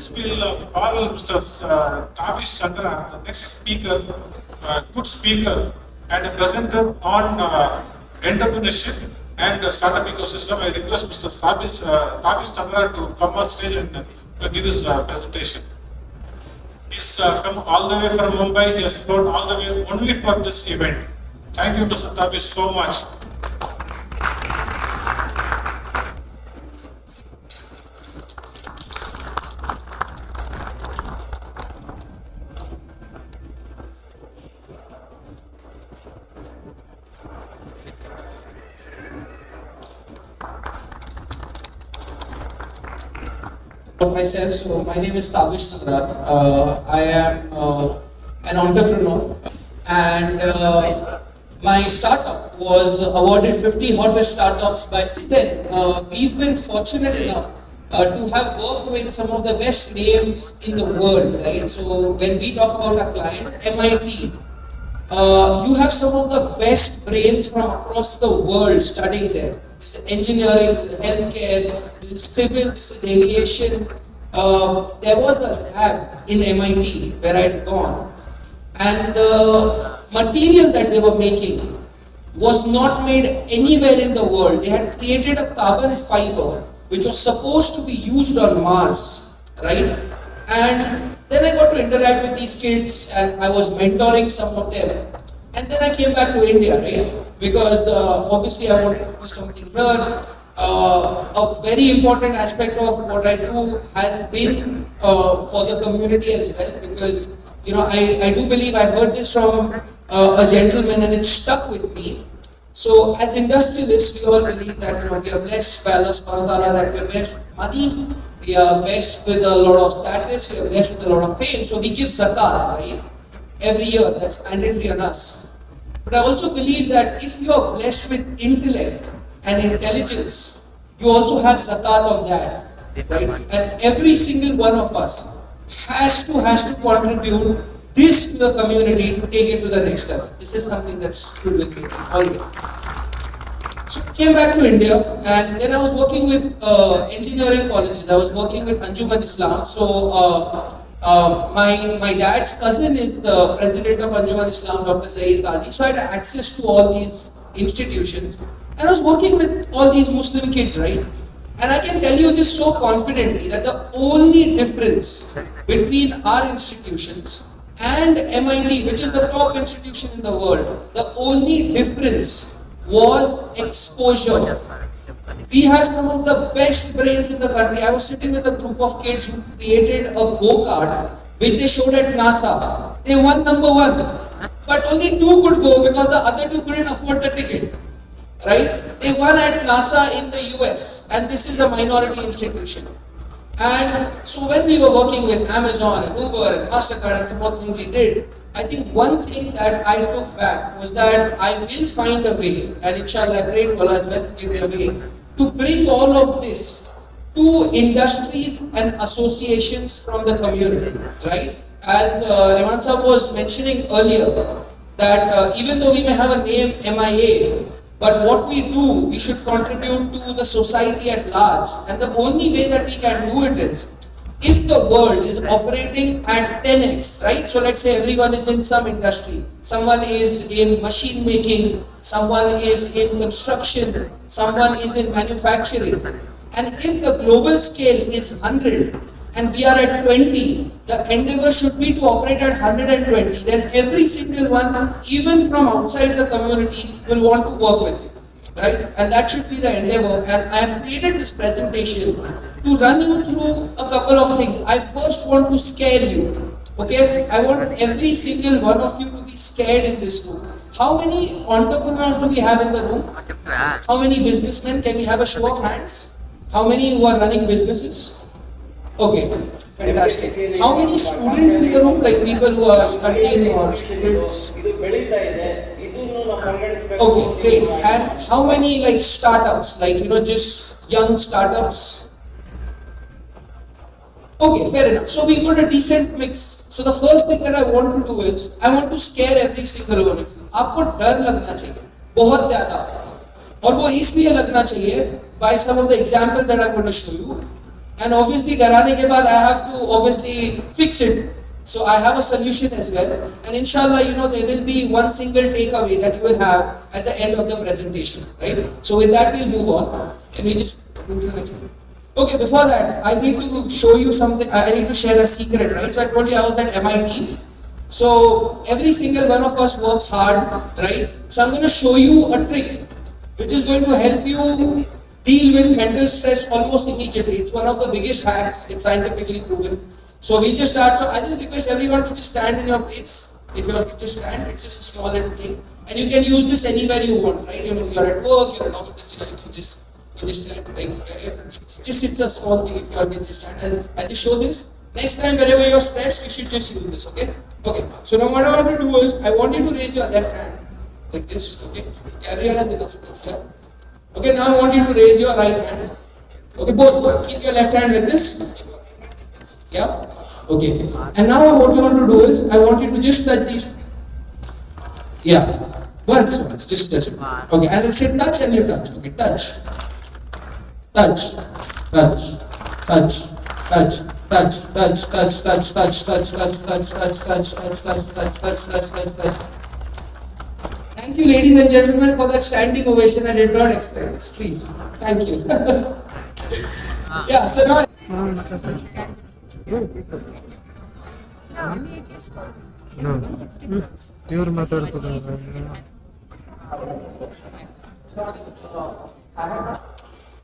this will call Mr. Tabish Sangrar, the next speaker, good speaker and a presenter on entrepreneurship and startup ecosystem. I request Mr. Tabish Sangrar to come on stage and give his presentation. He's come all the way from Mumbai. He has flown all the way only for this event. Thank you, Mr. Tabish, so much. Myself, so my name is Tabish Sangrar. I am an entrepreneur, and my startup was awarded 50 hottest startups by then. We've been fortunate enough to have worked with some of the best names in the world, right? So when we talk about a client, MIT, you have some of the best brains from across the world studying there. This is engineering, this is healthcare, this is civil, this is aviation. There was a lab in MIT where I had gone, and the material that they were making was not made anywhere in the world. They had created a carbon fiber which was supposed to be used on Mars, right? And then I got to interact with these kids and I was mentoring some of them. And then I came back to India, right? Because obviously I wanted to do something here. A very important aspect of what I do has been for the community as well, because I do believe I heard this from a gentleman and it stuck with me. So as industrialists, we all believe that we are blessed by Allah subhanahu wa ta'ala, that we are blessed with money, we are blessed with a lot of status, we are blessed with a lot of fame. So we give zakat, right? Every year, that's mandatory on us. But I also believe that if you are blessed with intellect and intelligence, you also have zakat on that, right? And every single one of us has to contribute this to the community to take it to the next level. This is something that's true with me always. So I came back to India, and then I was working with engineering colleges. I was working with Anjuman Islam. So my dad's cousin is the president of Anjuman Islam, Dr. Zaid Qazi. So I had access to all these institutions. And I was working with all these Muslim kids, right? And I can tell you this so confidently that the only difference between our institutions and MIT, which is the top institution in the world, the only difference was exposure. We have some of the best brains in the country. I was sitting with a group of kids who created a go-kart which they showed at NASA. They won number 1, but only 2 could go because the other 2 couldn't afford the ticket. Right? They won at NASA in the US, and this is a minority institution. And so when we were working with Amazon and Uber and MasterCard and some more things we did, I think one thing that I took back was that I will find a way, and inshallah I pray to Allah as well to give me a way, to bring all of this to industries and associations from the community, right? As Reman Sahab was mentioning earlier, that even though we may have a name MIA, but what we do, we should contribute to the society at large. And the only way that we can do it is, if the world is operating at 10x, right? So let's say everyone is in some industry. Someone is in machine making, someone is in construction, someone is in manufacturing. And if the global scale is 100 and we are at 20, the endeavor should be to operate at 120. Then every single one, even from outside the community, will want to work with you, right? And that should be the endeavor. And I have created this presentation to run you through a couple of things. I first want to scare you, okay? I want every single one of you to be scared in this room. How many entrepreneurs do we have in the room? How many businessmen? Can we have a show of hands? How many who are running businesses? Okay, fantastic. How many students in the room, like people who are studying or students? Okay, great. And how many like startups, like just young startups? Okay, fair enough. So we got a decent mix. So the first thing that I want to do is, I want to scare every single one of you. आपको डर लगना चाहिए, बहुत ज़्यादा, और वो इसलिए लगना चाहिए by some of the examples that I'm going to show you. And obviously डराने के बाद I have to obviously fix it. So I have a solution as well. And inshallah, there will be one single takeaway that you will have at the end of the presentation, right? So with that, we'll move on. Can we just move to the next one? Okay, before that, I need to show you something. I need to share a secret, right? So I told you I was at MIT. So every single one of us works hard, right? So I'm going to show you a trick which is going to help you deal with mental stress almost immediately. It's one of the biggest hacks. It's scientifically proven. So we just start. So I just request everyone to just stand in your place. If you're just stand, it's just a small little thing, and you can use this anywhere you want, right? You're at work, you're at office, you just stand. Like just it's a small thing. If you can just stand, and I just show this. Next time, wherever you're stressed, you should just use this. Okay? Okay. So now what I want to do is, I want you to raise your left hand like this. Okay? Everyone has enough space. Yeah. Okay, now I want you to raise your right hand. Okay, both. Keep your left hand like this. Yeah? Okay. And now what you want to do is, I want you to just touch these. Yeah. Once. Just touch it. Okay, and I'll say touch and you touch. Okay, touch. Touch. Touch. Touch. Touch. Touch. Touch. Touch. Touch. Touch. Touch. Touch. Touch. Touch. Touch. Touch. Touch. Touch. Touch. Thank you, ladies and gentlemen, for that standing ovation. I did not expect this. Please, thank you. Yeah. So now. ಇವ್ರು ಮಾತಾಡ್ತಿದ್ದಾರೆ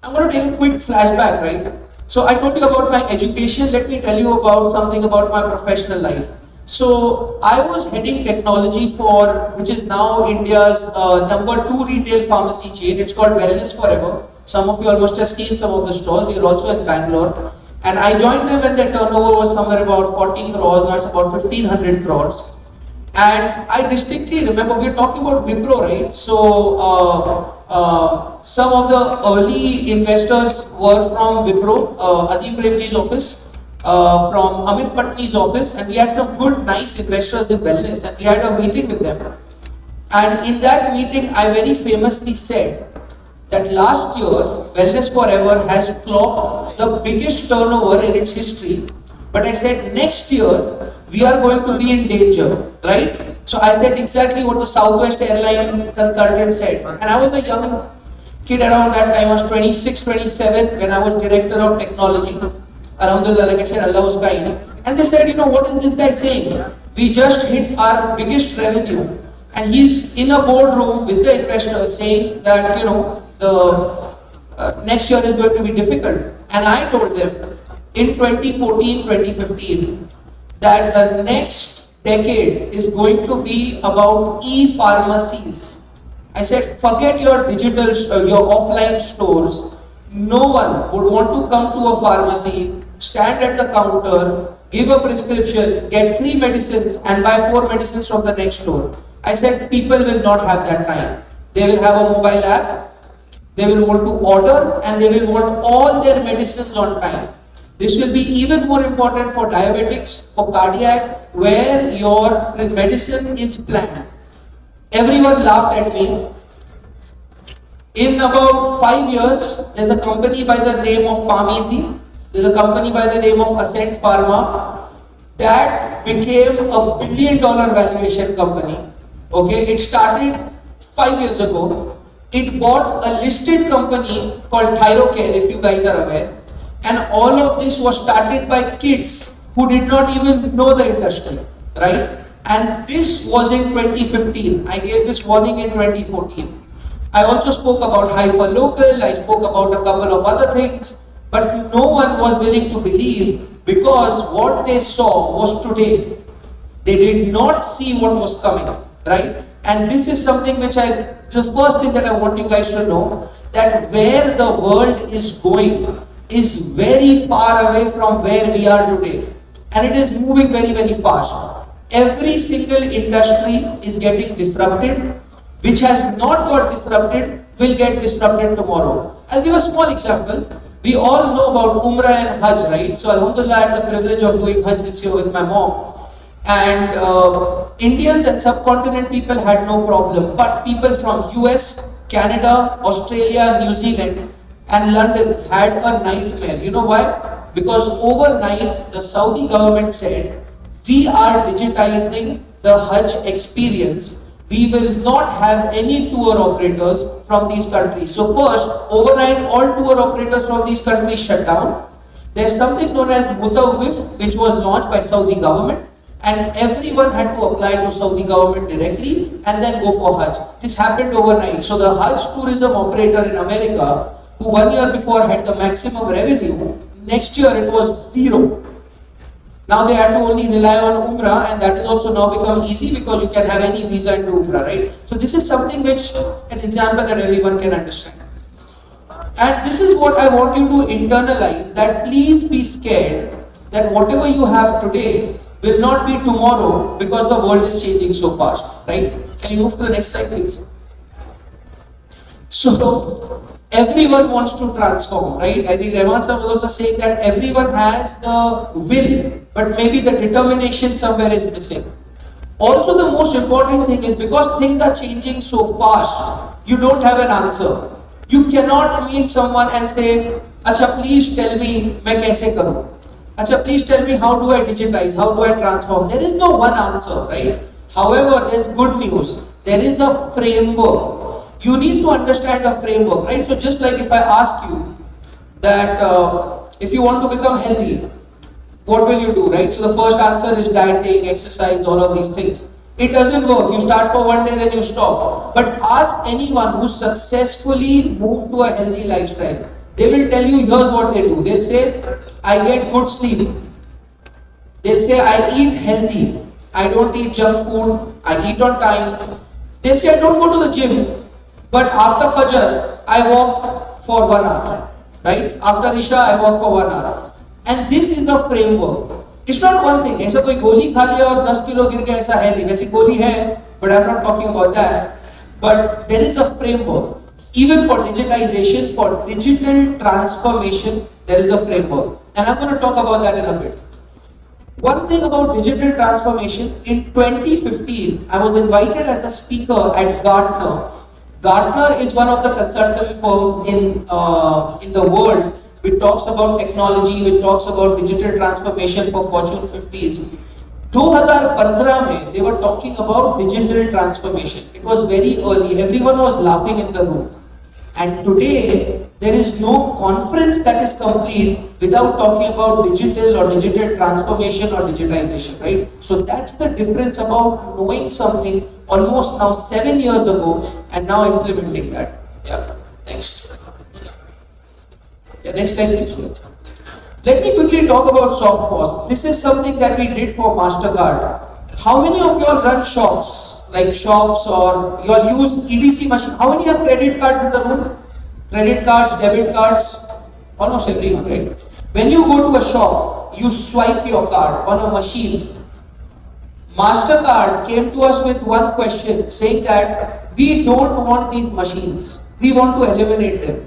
I'm going to take a quick flashback, right? So I told you about my education. Let me tell you about something about my professional life. So I was heading technology for, which is now India's #2 retail pharmacy chain. It's called Wellness Forever. Some of you all must have seen some of the stores. We are also in Bangalore. And I joined them when their turnover was somewhere about 40 crores, now it's about 1500 crores. And I distinctly remember, we were talking about Wipro, right? So some of the early investors were from Wipro, Azim Premji's office, from Amit Patni's office, and we had some good, nice investors in wellness, and we had a meeting with them. And in that meeting, I very famously said that last year, Wellness Forever has clocked the biggest turnover in its history. But I said next year, we are going to be in danger, right? So I said exactly what the Southwest Airline consultant said. And I was a young kid around that time, I was 26, 27, when I was director of technology. Alhamdulillah, like I said, Allah was kind. And they said, what is this guy saying? We just hit our biggest revenue. And he's in a boardroom with the investors saying that, the next year is going to be difficult. And I told them in 2014, 2015 that the next decade is going to be about e-pharmacies. I said, forget your digital, your offline stores. No one would want to come to a pharmacy, stand at the counter, give a prescription, get 3 medicines and buy 4 medicines from the next store. I said, people will not have that time. They will have a mobile app. They will want to order and they will want all their medicines on time. This will be even more important for diabetics, for cardiac, where your medicine is planned. Everyone laughed at me. In about 5 years, there's a company by the name of Pharmeasy, there's a company by the name of Ascent Pharma, that became a $1 billion valuation company. Okay, it started 5 years ago. It bought a listed company called Thyrocare, if you guys are aware. And all of this was started by kids who did not even know the industry, right? And this was in 2015. I gave this warning in 2014. I also spoke about hyperlocal, I spoke about a couple of other things, but no one was willing to believe because what they saw was today. They did not see what was coming, right? And this is something which the first thing that I want you guys to know, that where the world is going is very far away from where we are today. And it is moving very, very fast. Every single industry is getting disrupted. Which has not got disrupted will get disrupted tomorrow. I'll give a small example. We all know about Umrah and Hajj, right? So Alhamdulillah, I had the privilege of doing Hajj this year with my mom. And Indians and subcontinent people had no problem. But people from US, Canada, Australia, New Zealand and London had a nightmare. You know why? because overnight the Saudi government said, we are digitizing the Hajj experience. We will not have any tour operators from these countries. So first, overnight all tour operators from these countries shut down. There's something known as Mutawif, which was launched by Saudi government, and everyone had to apply to Saudi government directly and then go for Hajj. This happened overnight. So the Hajj tourism operator in America, who 1 year before had the maximum revenue, next year it was zero. Now they had to only rely on Umrah, and that has also now become easy because you can have any visa and do Umrah, right? So this is something which, an example that everyone can understand. And this is what I want you to internalize, that please be scared that whatever you have today will not be tomorrow because the world is changing so fast, right? Can you move to the next slide, please? So, everyone wants to transform, right? I think Rahman sir was also saying that everyone has the will, but maybe the determination somewhere is missing. Also, the most important thing is because things are changing so fast, you don't have an answer. You cannot meet someone and say, "Acha, please tell me, मैं कैसे करूँ? Acha, please tell me, how do I digitize? How do I transform?" There is no one answer, right? However, there's good news. There is a framework. You need to understand a framework, right? So just like if I ask you that if you want to become healthy, what will you do, right? So the first answer is dieting, exercise, all of these things. It doesn't work. You start for one day, then you stop. But ask anyone who successfully moved to a healthy lifestyle. They will tell you, here's what they do. They'll say, I get good sleep. They'll say, I eat healthy. I don't eat junk food. I eat on time. They'll say, I don't go to the gym. But after Fajr, I walk for 1 hour. Right? After Isha, I walk for 1 hour. And this is a framework. It's not one thing. ऐसा कोई गोली खा लिया और 10 kilo गिर गया ऐसा है नहीं. वैसी गोली है, but I'm not talking about that. But there is a framework. Even for digitization, for digital transformation, there is a framework. And I'm going to talk about that in a bit. One thing about digital transformation, in 2015, I was invited as a speaker at Gartner. Gartner is one of the consulting firms in the world which talks about technology, which talks about digital transformation for Fortune 50s. 2015 में, they were talking about digital transformation. It was very early. Everyone was laughing in the room. And today, there is no conference that is complete without talking about digital or digital transformation or digitization, right? So that's the difference about knowing something almost now 7 years ago and now implementing that. Yeah, next. Yeah, next slide, please. Let me quickly talk about soft POS. This is something that we did for MasterCard. How many of you all run shops, like shops, or you all use EDC machine? How many have credit cards in the room? Credit cards, debit cards? Almost everyone, right? When you go to a shop, you swipe your card on a machine. MasterCard came to us with one question saying that we don't want these machines. We want to eliminate them.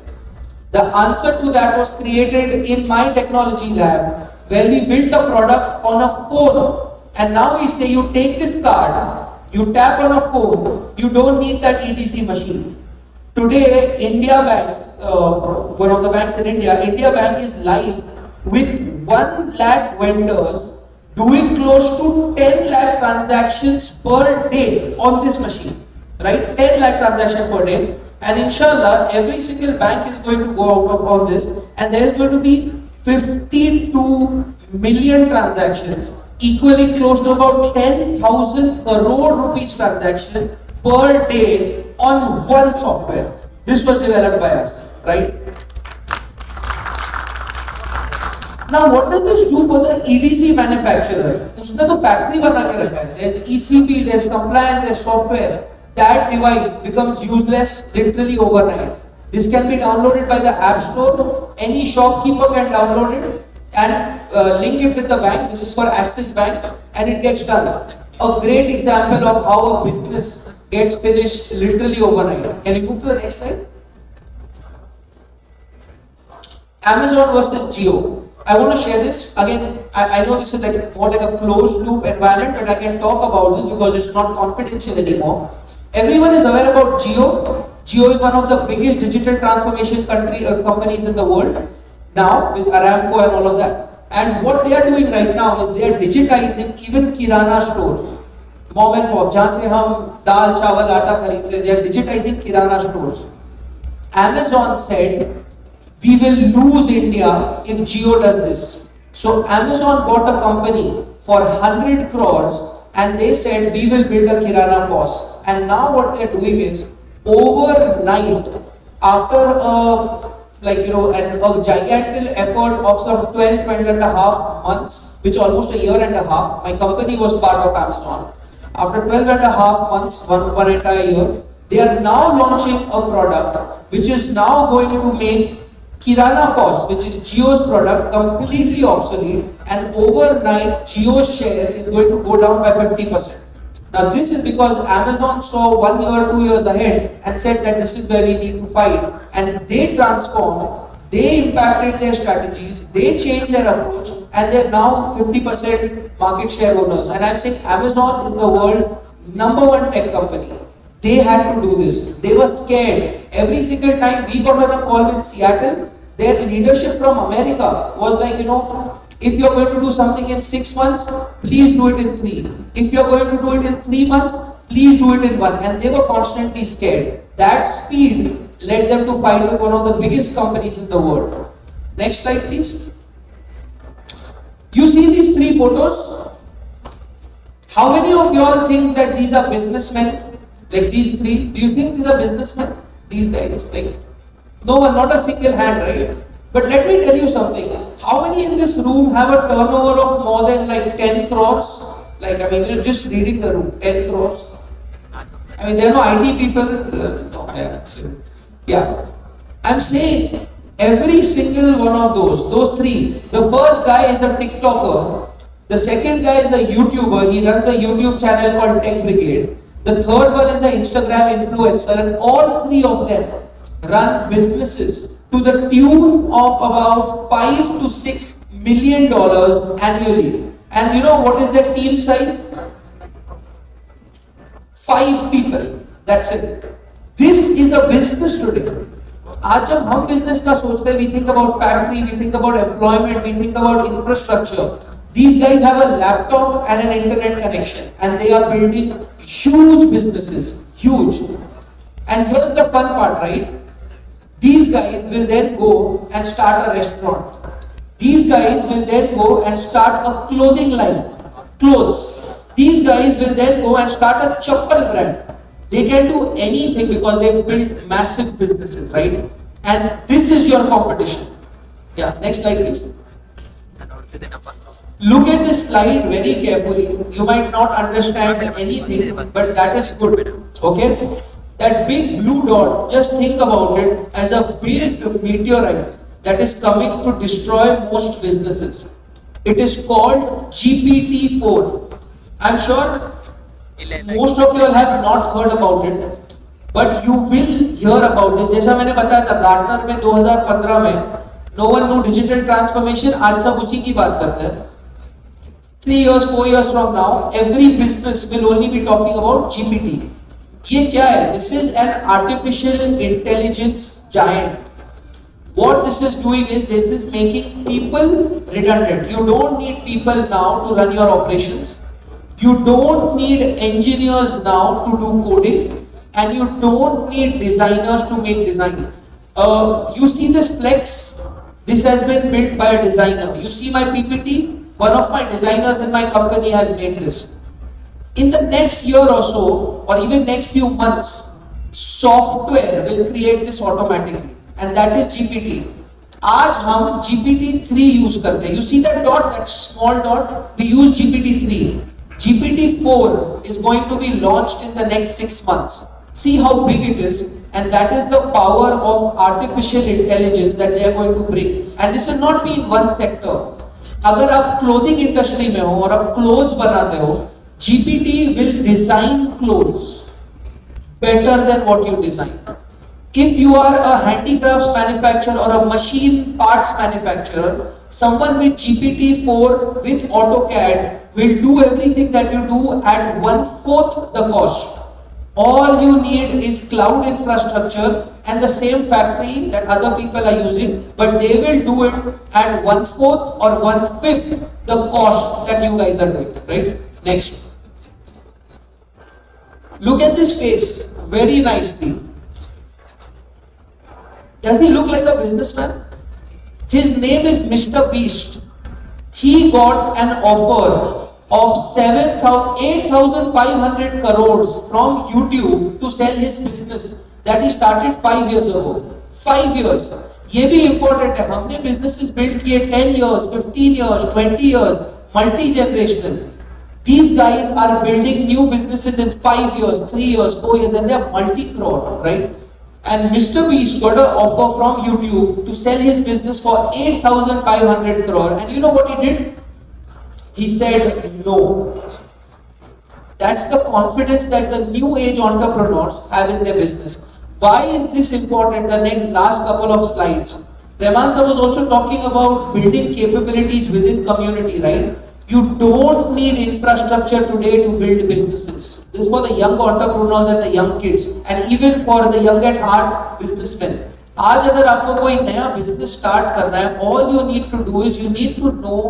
The answer to that was created in my technology lab, where we built a product on a phone. And now we say you take this card, you tap on a phone, you don't need that EDC machine. Today, India Bank, one of the banks in India, India Bank is live with 1 lakh vendors doing close to 10 lakh transactions per day on this machine. Right? 10 lakh transactions per day. And inshallah, every single bank is going to go out on this, and there is going to be 52 million transactions, equaling close to about 10,000 crore rupees transaction per day on one software. This was developed by us, right? Now, what does this do for the EDC manufacturer? उसने तो factory बना के रखा है. There's ECP, there's compliance, there's software. That device becomes useless literally overnight. This can be downloaded by the App Store. Any shopkeeper can download it and link it with the bank. This is for Axis Bank, and it gets done. A great example of how a business gets finished literally overnight. Can you move to the next slide? Amazon versus Geo. I want to share this. Again, I know this is like more like a closed loop environment, but I can talk about this because it's not confidential anymore. Everyone is aware about Geo. Geo is one of the biggest digital transformation companies in the world. now with Aramco and all of that. And what they are doing right now is they are digitizing even kirana stores. Mom and pop, जहाँ से हम दाल चावल आटा खरीदते हैं, they are digitizing kirana stores. Amazon said, we will lose India if Jio does this. So Amazon bought a company for 100 crores and they said, we will build a kirana POS. And now what they're doing is, overnight, after a gigantic effort of some 12 and a half months, which almost a year and a half, my company was part of Amazon. After 12 and a half months, one entire year, they are now launching a product which is now going to make Kirana POS, which is Jio's product, completely obsolete, and overnight Jio's share is going to go down by 50%. Now this is because Amazon saw 1 year, 2 years ahead and said that this is where we need to fight, and they transformed, they impacted their strategies, they changed their approach, and they're now 50% market share owners. And I'm saying Amazon is the world's #1 tech company. They had to do this. They were scared. Every single time we got on a call with Seattle, their leadership from America was like, if you're going to do something in 6 months, please do it in 3. If you're going to do it in 3 months, please do it in 1. And they were constantly scared. That speed led them to fight with one of the biggest companies in the world. Next slide, please. You see these 3 photos? How many of you all think that these are businessmen? Like these 3? Do you think these are businessmen? These guys? Like, no one, not a single hand, right? But let me tell you something. How many in this room have a turnover of more than like 10 crores? Like, you're just reading the room, 10 crores. There are no IT people. Yeah. I'm saying every single one of those 3. The first guy is a TikToker. The second guy is a YouTuber. He runs a YouTube channel called Tech Brigade. The third one is an Instagram influencer, and all 3 of them run businesses to the tune of about $5 to $6 million annually. And you know what is their team size? 5 people. That's it. This is a business today. आज जब हम business का सोचते हैं, we think about factory, we think about employment, we think about infrastructure. These guys have a laptop and an internet connection, and they are building huge businesses, huge. And here's the fun part, right? These guys will then go and start a restaurant. These guys will then go and start a clothing line, clothes. These guys will then go and start a chappal brand. They can do anything because they build massive businesses, right? And this is your competition. Yeah, next slide please. Look at this slide very carefully. You might not understand anything, but that is good. Okay? That big blue dot, just think about it as a big meteorite that is coming to destroy most businesses. It is called GPT-4. I'm sure most of you all have not heard about it, but you will hear about this. जैसा मैंने बताया था, Gartner में 2015 में no one knew digital transformation. आज सब उसी की बात करते हैं. 3 years, 4 years from now, every business will only be talking about GPT. ये क्या है? This is an artificial intelligence giant. What this is doing is, this is making people redundant. You don't need people now to run your operations. You don't need engineers now to do coding, and you don't need designers to make design. You see this flex? This has been built by a designer. You see my PPT? One of my designers in my company has made this. In the next year or so, or even next few months, software will create this automatically, and that is GPT. आज हम GPT-3 use करते हैं. You see that dot, that small dot? We use GPT-3. GPT-4 is going to be launched in the next 6 months. See how big it is, and that is the power of artificial intelligence that they are going to bring. And this will not be in one sector. अगर आप clothing industry में हो और आप clothes बनाते हो, GPT will design clothes better than what you design. If you are a handicrafts manufacturer or a machine parts manufacturer, someone with GPT-4 with AutoCAD will do everything that you do at 1/4 the cost. All you need is cloud infrastructure and the same factory that other people are using, but they will do it at 1/4 or 1/5 the cost that you guys are doing, right? Next. Look at this face very nicely. Does he look like a businessman? His name is Mr. Beast. He got an offer of 8,500 crores from YouTube to sell his business that he started 5 years ago. 5 years. ये भी important है. हमने businesses built किए 10 years, 15 years, 20 years, multi-generational. These guys are building new businesses in 5 years, 3 years, 4 years, and they are multi-crore, right? And Mr. Beast got an offer from YouTube to sell his business for 8,500 crore. And you know what he did? He said no. That's the confidence that the new age entrepreneurs have in their business. Why is this important? The last couple of slides. Rahman sir was also talking about building capabilities within community, right? You don't need infrastructure today to build businesses. This is for the young entrepreneurs and the young kids, and even for the young at heart businessmen. आज अगर आपको कोई नया business start करना है, all you need to do is you need to know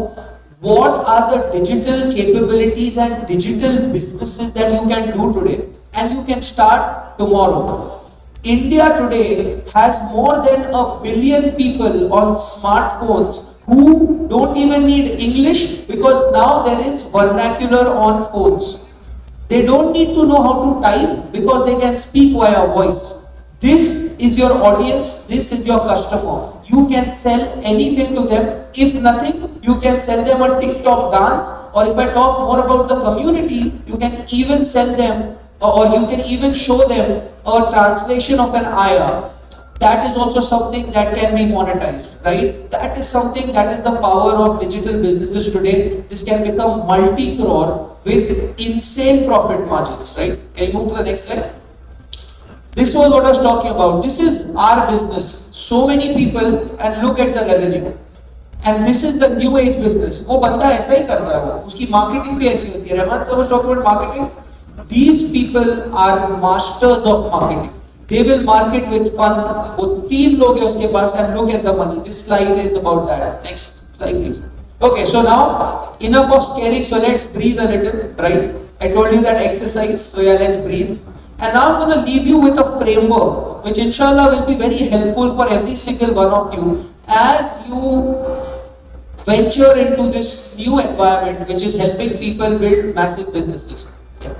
what are the digital capabilities and digital businesses that you can do today, and you can start tomorrow. India today has more than 1 billion people on smartphones who don't even need English, because now there is vernacular on phones. They don't need to know how to type because they can speak via voice. This is your audience, this is your customer. You can sell anything to them. If nothing, you can sell them a TikTok dance, or if I talk more about the community, you can even sell them, or you can even show them a translation of an ayah. That is also something that can be monetized, right? That is something that is the power of digital businesses today. This can become multi-crore with insane profit margins, right? Can you move to the next slide? This was what I was talking about. This is our business. So many people, and look at the revenue. And this is the new age business. वो बंदा ऐसा ही कर रहा है वो. उसकी marketing भी ऐसी होती है. Rahman sir was talking about marketing. These people are masters of marketing. They will market with fun. वो 3 लोग हैं उसके पास, and look at the money. This slide is about that. Next slide, please. Okay, so now enough of scaring. So let's breathe a little, right? I told you that exercise. So yeah, let's breathe. And now I'm going to leave you with a framework, which inshallah will be very helpful for every single one of you as you venture into this new environment, which is helping people build massive businesses. Yeah.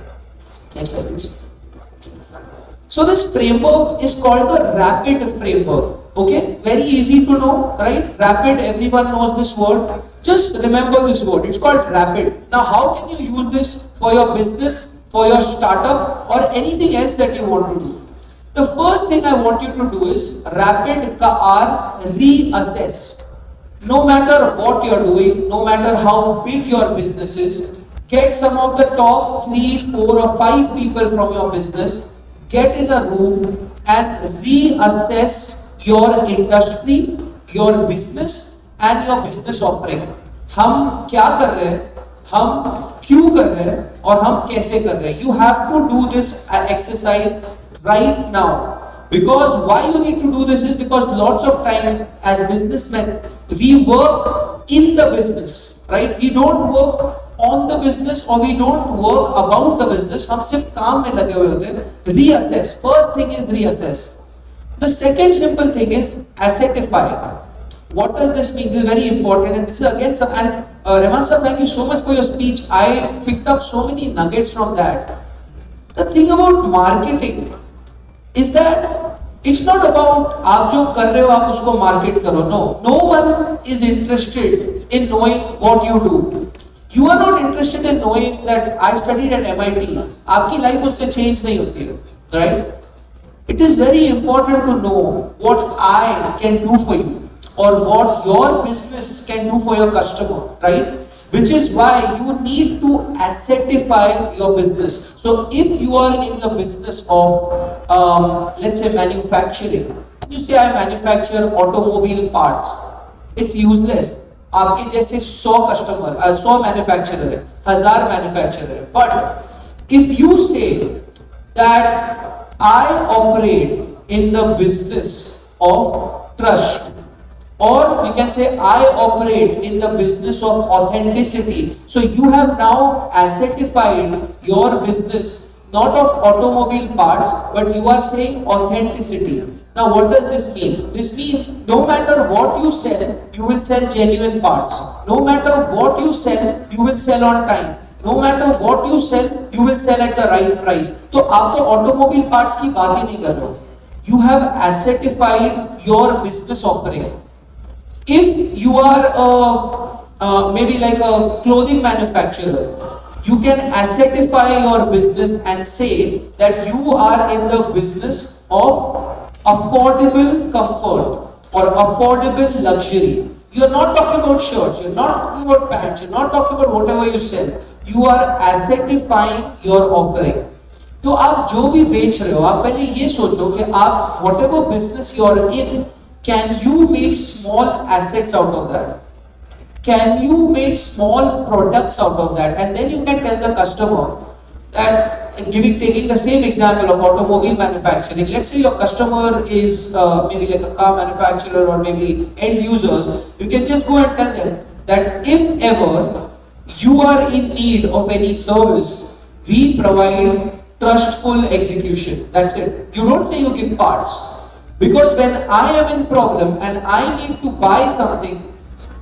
Next slide, please. So this framework is called the RAPID framework. Okay, very easy to know, right? RAPID, everyone knows this word. Just remember this word. It's called RAPID. Now, how can you use this for your business, for your startup, or anything else that you want to do? The first thing I want you to do is RAPID ka R, reassess. No matter what you're doing, no matter how big your business is, get some of the top 3, 4, or 5 people from your business. Get in a room and reassess your industry, your business, and your business offering. हम क्या कर रहे हैं, हम क्यों कर रहे हैं, और हम कैसे कर रहे हैं. You have to do this exercise right now. Because why you need to do this is because lots of times as businessmen, we work in the business, right? We don't work on the business, or we don't work about the business. हम सिर्फ काम में लगे हुए होते हैं. Reassess. First thing is reassess. The second simple thing is assetify. What does this mean? This is very important, and this is again some. And Rahman sir, thank you so much for your speech. I picked up so many nuggets from that. The thing about marketing is that it's not about आप जो कर रहे हो आप उसको market करो. No one is interested in knowing what you do. You are not interested in knowing that I studied at MIT. आपकी life उससे change नहीं होती है, right? It is very important to know what I can do for you, or what your business can do for your customer, right? Which is why you need to assetify your business. So if you are in the business of, let's say manufacturing, and you say I manufacture automobile parts, it's useless. आपके जैसे 100 customer, 100 manufacturer है, 1000 manufacturer है. But if you say that I operate in the business of trust. Or we can say, I operate in the business of authenticity. So you have now assetified your business, not of automobile parts, but you are saying authenticity. Now what does this mean? This means no matter what you sell, you will sell genuine parts. No matter what you sell, you will sell on time. No matter what you sell, you will sell at the right price. तो आप तो automobile parts की बात ही नहीं कर रहे हो. You have assetified your business offering. If you are maybe like a clothing manufacturer, you can assetify your business and say that you are in the business of affordable comfort or affordable luxury. You are not talking about shirts, you are not talking about pants, you are not talking about whatever you sell. You are assetifying your offering. तो आप जो भी बेच रहे हो, आप पहले ये सोचो कि आप whatever business you are in, can you make small assets out of that? Can you make small products out of that? And then you can tell the customer that, taking the same example of automobile manufacturing, let's say your customer is maybe like a car manufacturer or maybe end users, you can just go and tell them that if ever you are in need of any service, we provide trustful execution. That's it. You don't say you give parts. Because when I am in problem and I need to buy something,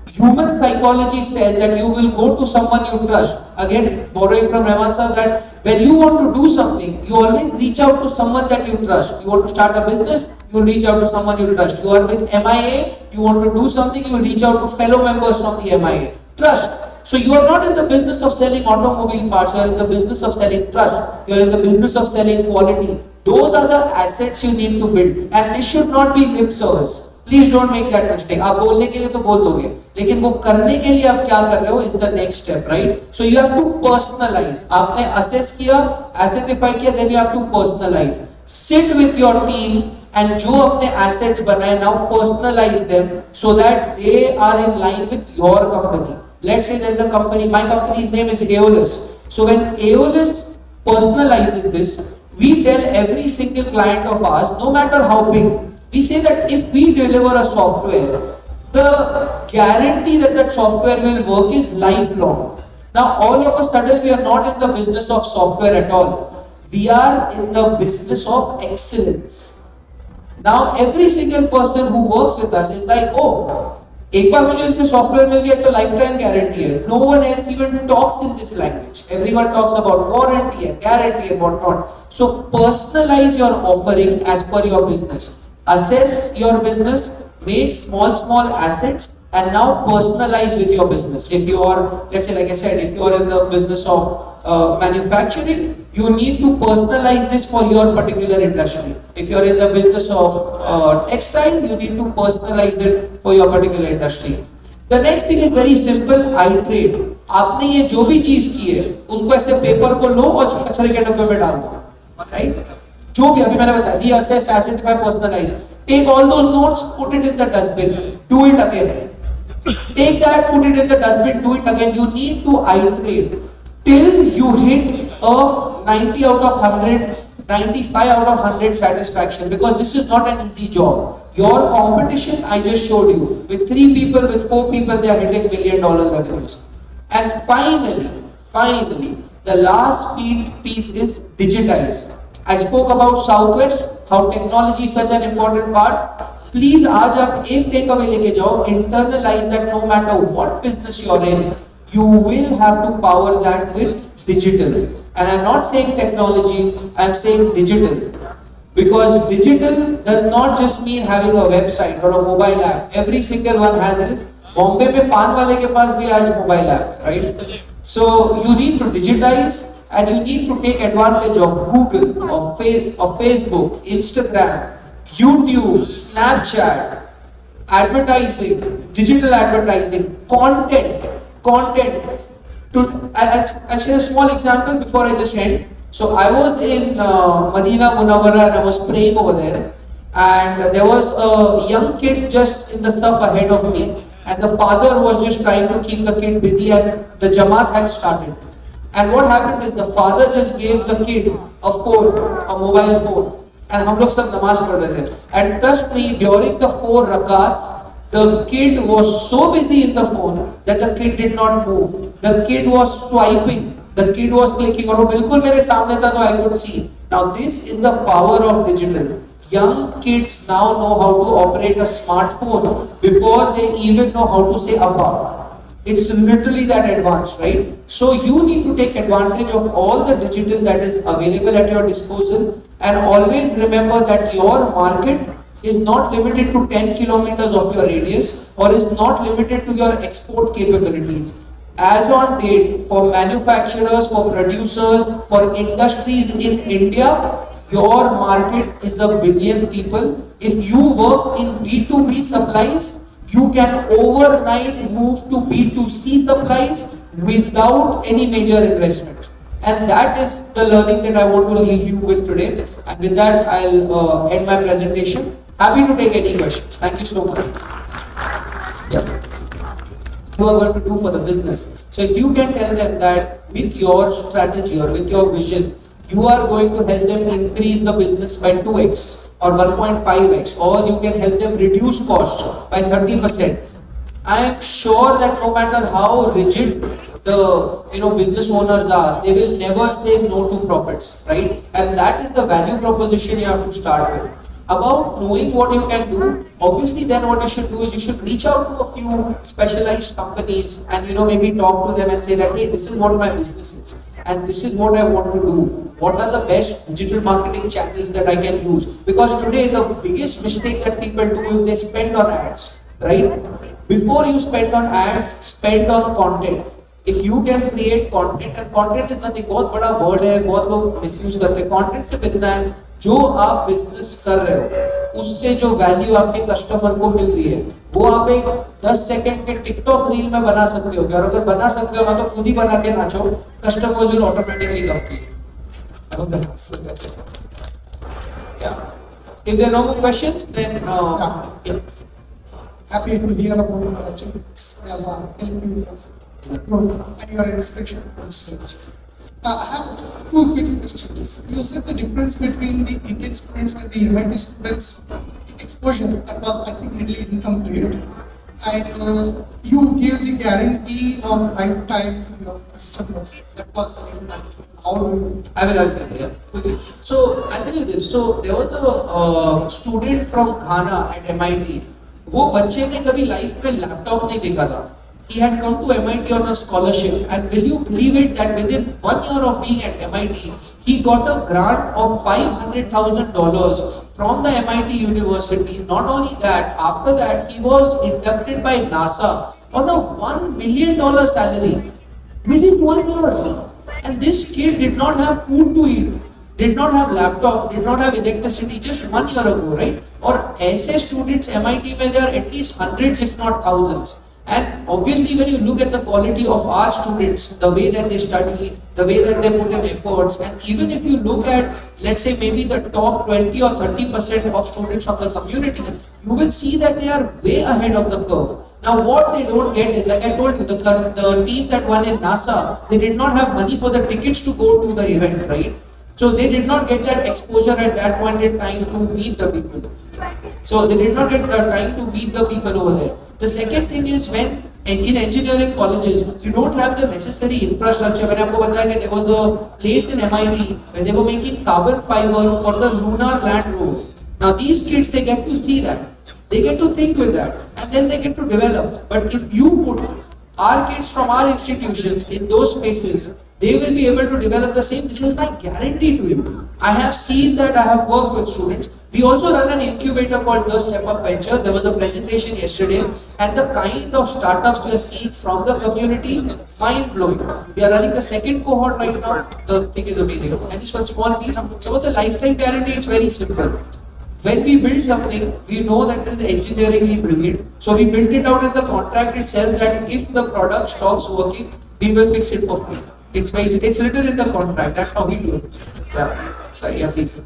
human psychology says that you will go to someone you trust. Again, borrowing from Rahman sir, that when you want to do something, you always reach out to someone that you trust. You want to start a business, you will reach out to someone you trust. You are with MIA, you want to do something, you will reach out to fellow members from the MIA. Trust. So you are not in the business of selling automobile parts, you are in the business of selling trust. You are in the business of selling quality. Those are the assets you need to build, and this should not be lip service. Please don't make that mistake. आप बोलने के लिए तो बोल दोगे, लेकिन वो करने के लिए आप क्या कर रहे हो is the next step, right? So you have to personalize. आपने assess किया, assetify किया, then you have to personalize. Sit with your team and जो अपने assets बनाए, now personalize them so that they are in line with your company. Let's say there's a company, my company's name is Aeolus. So when Aeolus personalizes this, we tell every single client of ours, no matter how big, we say that if we deliver a software, the guarantee that that software will work is lifelong. Now all of a sudden we are not in the business of software at all. We are in the business of excellence. Now every single person who works with us is like, oh, एक बार मुझे इनसे software मिल गया तो life time guarantee है. No one else even talks in this language. Everyone talks about warranty and guarantee and whatnot. So personalize your offering as per your business. Assess your business, make small assets, and now personalize with your business. If you are, let's say, like I said, if you are in the business of manufacturing, you need to personalize this for your particular industry. If you are in the business of textile, you need to personalize it for your particular industry. The next thing is very simple, iterate. आपने ये जो भी चीज की है, उसको ऐसे paper को लो और कचरे के डब्बे में डाल दो, right? जो भी अभी मैंने बताया, reassess, assetify, personalize. Take all those notes, put it in the dustbin. Do it again. Take that, put it in the dustbin. Do it again. You need to iterate till you hit a 90 out of 100, 95 out of 100 satisfaction, because this is not an easy job. Your competition, I just showed you, with 3 people, with 4 people, they are hitting $1 million revenues. And finally, the last piece is digitized. I spoke about Southwest, how technology is such an important part. Please, आज आप एक takeaway लेके जाओ, internalize that no matter what business you are in, you will have to power that with digital. And I'm not saying technology, I'm saying digital. Because digital does not just mean having a website or a mobile app. Every single one has this. Bombay में पान वाले के पास भी आज mobile app, right? So you need to digitize and you need to take advantage of Google, of Facebook, Instagram, YouTube, Snapchat, advertising, digital advertising, content. I'll share a small example before I just end. So I was in Madina Munawwara and I was praying over there, and there was a young kid just in the saf ahead of me, and the father was just trying to keep the kid busy, and the Jamaat had started. And what happened is the father just gave the kid a phone, a mobile phone, and हम लोग सब नमाज पढ़ रहे थे. And trust me, during the 4 rakats, the kid was so busy in the phone that the kid did not move. The kid was swiping. The kid was clicking. और वो बिल्कुल मेरे सामने था तो I could see. Now this is the power of digital. Young kids now know how to operate a smartphone before they even know how to say Abba. It's literally that advanced, right? So you need to take advantage of all the digital that is available at your disposal, and always remember that your market is not limited to 10 kilometers of your radius, or is not limited to your export capabilities. As on date, for manufacturers, for producers, for industries in India, your market is 1 billion people. If you work in B2B supplies, you can overnight move to B2C supplies without any major investment. And that is the learning that I want to leave you with today. And with that, I'll end my presentation. Happy to take any questions. Thank you so much. Yeah. You are going to do for the business. So if you can tell them that with your strategy or with your vision, you are going to help them increase the business by 2x or 1.5x, or you can help them reduce costs by 30%. I am sure that no matter how rigid the business owners are, they will never say no to profits, right? And that is the value proposition you have to start with. About knowing what you can do, obviously then what you should do is you should reach out to a few specialized companies and maybe talk to them and say that, hey, this is what my business is and this is what I want to do. What are the best digital marketing channels that I can use? Because today the biggest mistake that people do is they spend on ads, right? Before you spend on ads, spend on content. If you can create content, and content is nothing, बहुत बड़ा word है, बहुत लोग misuse करते हैं. Content सिर्फ इतना है, जो आप बिजनेस कर रहे हो उससे जो वैल्यू आपके कस्टमर को मिल रही है वो आप एक 10 सेकंड के टिकटॉक रील में बना सकते हो. और अगर बना सकते हो ना तो खुद ही बना के नाचो, customers will automatically come. If there are no more questions, then yeah. Happy to hear about your achievements. Well, help you with us. And you are an inspiration to yourselves. I have 2 quick questions. You said the difference between the Indian students and the MIT students, the exposure, that was, I think, really incomplete. And you gave the guarantee of lifetime to your customers. That was how do you? I will tell you, yeah, quickly. So I'll tell you this. So there was a student from Ghana at MIT. वो बच्चे ने कभी life में laptop नहीं देखा था. He had come to MIT on a scholarship, and will you believe it that within 1 year of being at MIT, he got a grant of $500,000 from the MIT University. Not only that, after that he was inducted by NASA on a $1 million salary within 1 year. And this kid did not have food to eat, did not have laptop, did not have electricity just 1 year ago, right? Or ऐसे students MIT में there are at least hundreds if not thousands. And obviously when you look at the quality of our students, the way that they study, the way that they put in efforts, and even if you look at, let's say maybe the top 20 or 30% of students of the community, you will see that they are way ahead of the curve. Now what they don't get is, like I told you, the team that won in NASA, they did not have money for the tickets to go to the event, right? So they did not get that exposure at that point in time to meet the people. So they did not get the time to meet the people over there. The second thing is, when in engineering colleges, you don't have the necessary infrastructure. मैंने आपको बताया कि there was a place in MIT where they were making carbon fiber for the lunar land rover. Now these kids, they get to see that, they get to think with that, and then they get to develop. But if you put our kids from our institutions in those spaces, they will be able to develop the same. This is my guarantee to you. I have seen that. I have worked with students. We also run an incubator called the Step Up Venture. There was a presentation yesterday, and the kind of startups we are seeing from the community, mind blowing. We are running the second cohort right now. The thing is amazing. And this one small piece. So about the lifetime guarantee, it's very simple. When we build something, we know that it is engineeringly brilliant. So we built it out in the contract itself that if the product stops working, we will fix it for free. It's written in the contract. That's how we do it. Yeah. Sorry, yeah, please.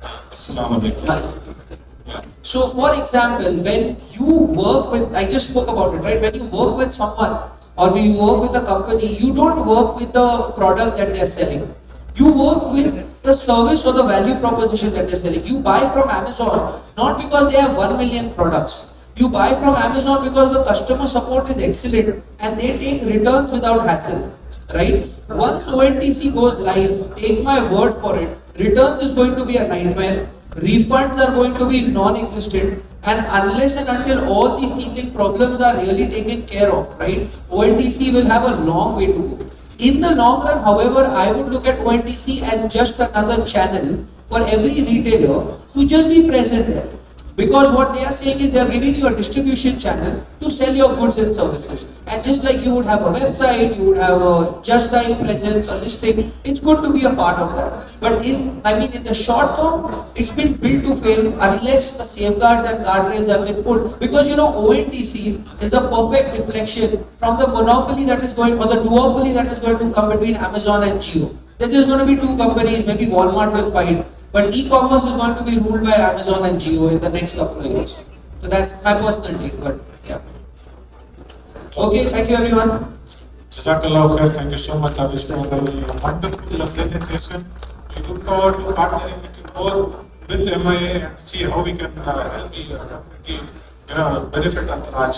Assalamu alaikum. So, for example, when you work with, I just spoke about it, right? When you work with someone or when you work with a company, you don't work with the product that they are selling. You work with the service or the value proposition that they're selling. You buy from Amazon not because they have 1 million products. You buy from Amazon because the customer support is excellent and they take returns without hassle, right? Once ONDC goes live, take my word for it, returns is going to be a nightmare, refunds are going to be non-existent, and unless and until all these teething problems are really taken care of, right, ONDC will have a long way to go. In the long run, however, I would look at ONDC as just another channel for every retailer to just be present there. Because what they are saying is they are giving you a distribution channel to sell your goods and services. And just like you would have a website, you would have a just dial presence, a listing, it's good to be a part of that. But in the short term, it's been built to fail unless the safeguards and guardrails have been put. Because ONDC is a perfect deflection from the monopoly that is going, or the duopoly that is going to come between Amazon and Jio. There's just going to be two companies, maybe Walmart will fight. But e-commerce is going to be ruled by Amazon and Jio in the next couple of years. So that's my personal take, but yeah. Okay, thank you everyone. Jazakallah khair. Thank you so much, Tabish, for the wonderful presentation. We look forward to partnering with you more with MIA and see how we can help the community, benefit Antaraj.